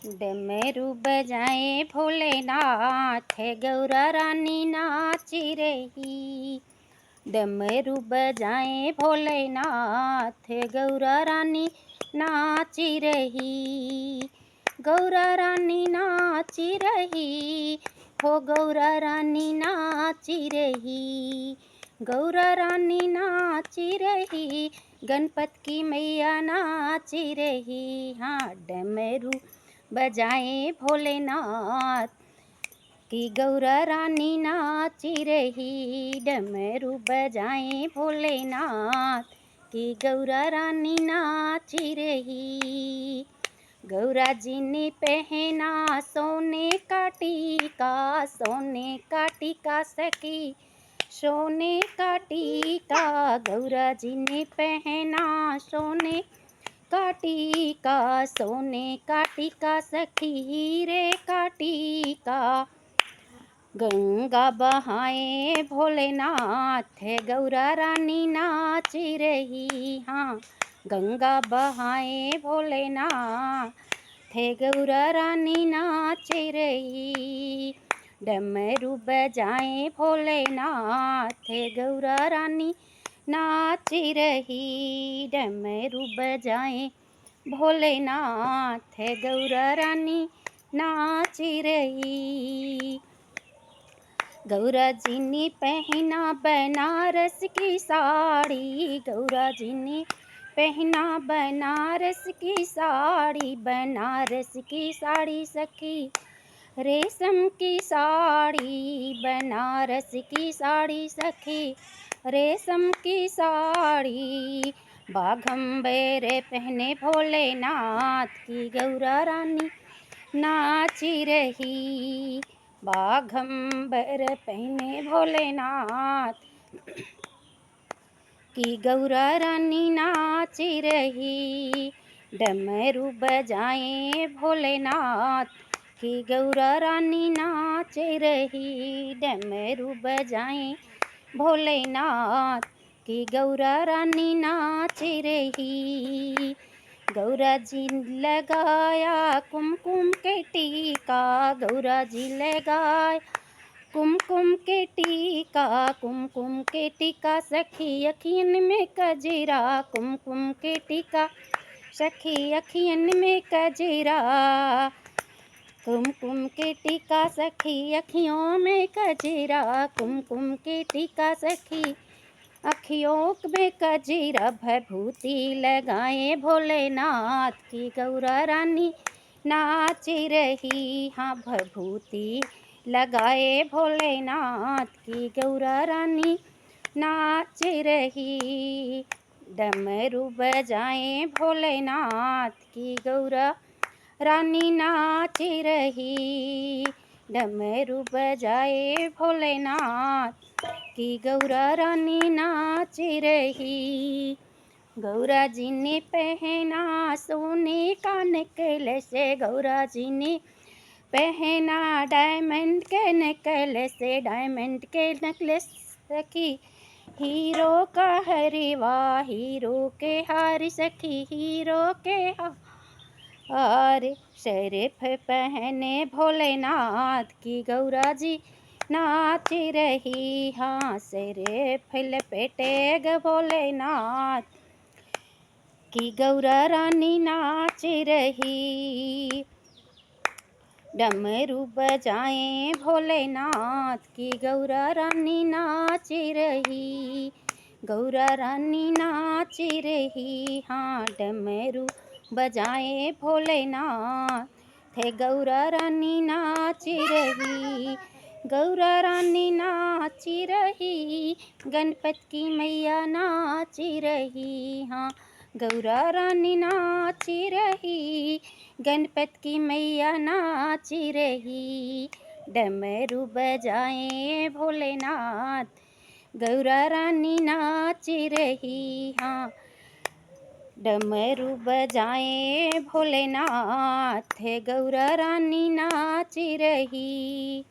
डमरू बजाए भोलेनाथ, गौरा रानी नाची रही। डमरू बजाए भोलेनाथ, गौरा रानी नाची रही। गौरा रानी नाची रही, हो गौरा रानी नाची रही। गौरा रानी नाची रही, गणपत की मैया नाची रही। हाँ, डमरू बजाए भोलेनाथ की गौरा रानी नाची रही। डमरू बजाए भोलेनाथ की गौरा रानी नाची रही। गौरा जी ने पहना सोने का टीका, सोने का टीका सखी, सोने का टीका। गौरा जी ने पहना सोने का टीका, सोने का टीका सखी, हीरे का टीका। गंगा बहाए भोलेनाथ, गौरा रानी नाची रही। हाँ, गंगा बहाए भोलेनाथ, गौरा रानी नाची रही। डमरू बजाए भोलेनाथ, गौरा रानी नाची रही। डमरू बजाए भोलेनाथ, गौरा रानी नाची रही। गौरा जी ने पहना बनारस की साड़ी, गौरा जी ने पहना बनारस की साड़ी, बनारस की साड़ी सखी, रेशम की साड़ी। बनारस की साड़ी सखी, रेशम की साड़ी। बाघंबर पहने भोलेनाथ की गौरा रानी नाची रही। बाघंबर पहने भोलेनाथ की गौरा रानी नाची रही। डमरू बजाए भोलेनाथ की गौरा रानी नाच रही। डमरू बजाए भोलेनाथ की गौरा रानी नाच रही। गौरा जी लगाया कुमकुम के टीका, गौरा जी लगाया कुमकुम के टीका, कुमकुम के टीका सखी, अखियन में कजरा। कुमकुम के टीका सखी, अखियन में कजरा। कुमकुम के टीका सखी, अखियों में कजरा। कुमकुम के टीका सखी, अखियों में कजरा। भभूति लगाए भोलेनाथ की गौरा रानी नाची रही। हाँ, भभूति लगाए भोलेनाथ की गौरा रानी नाच रही। डमरू बजाए भोलेनाथ की गौरा रानी नाच रही। डमरू बजाए भोलेनाथ की गौरा रानी नाच रही। गौरा जी ने पहना सोने का नेकलेस, गौरा जी ने पहना डायमंड के नेकलेस, डायमंड के नेकलेस सखी, हीरो का हरवा, हीरो के हार सखी, हीरो के हार। शरीफ पहने भोलेनाथ की गौरा जी नाच रही। हाँ, शरीफ लपेटे ग भोलेनाथ की गौरा रानी नाच रही। डमरू बजाए भोलेनाथ की गौरा रानी नाच रही। गौरा रानी नाच रही। हाँ, डमरू बजाए भोलेनाथ, गौरा रानी नाच रही। गौरा रानी नाच रही, गणपत की मैया नाच रही। हाँ, गौरा रानी नाच रही, गणपत की मैया नाच रही। डमरू बजाए भोलेनाथ, गौरा रानी नाच रही। हाँ, डमरू बजाए भोलेनाथ, गौरा रानी नाच रही।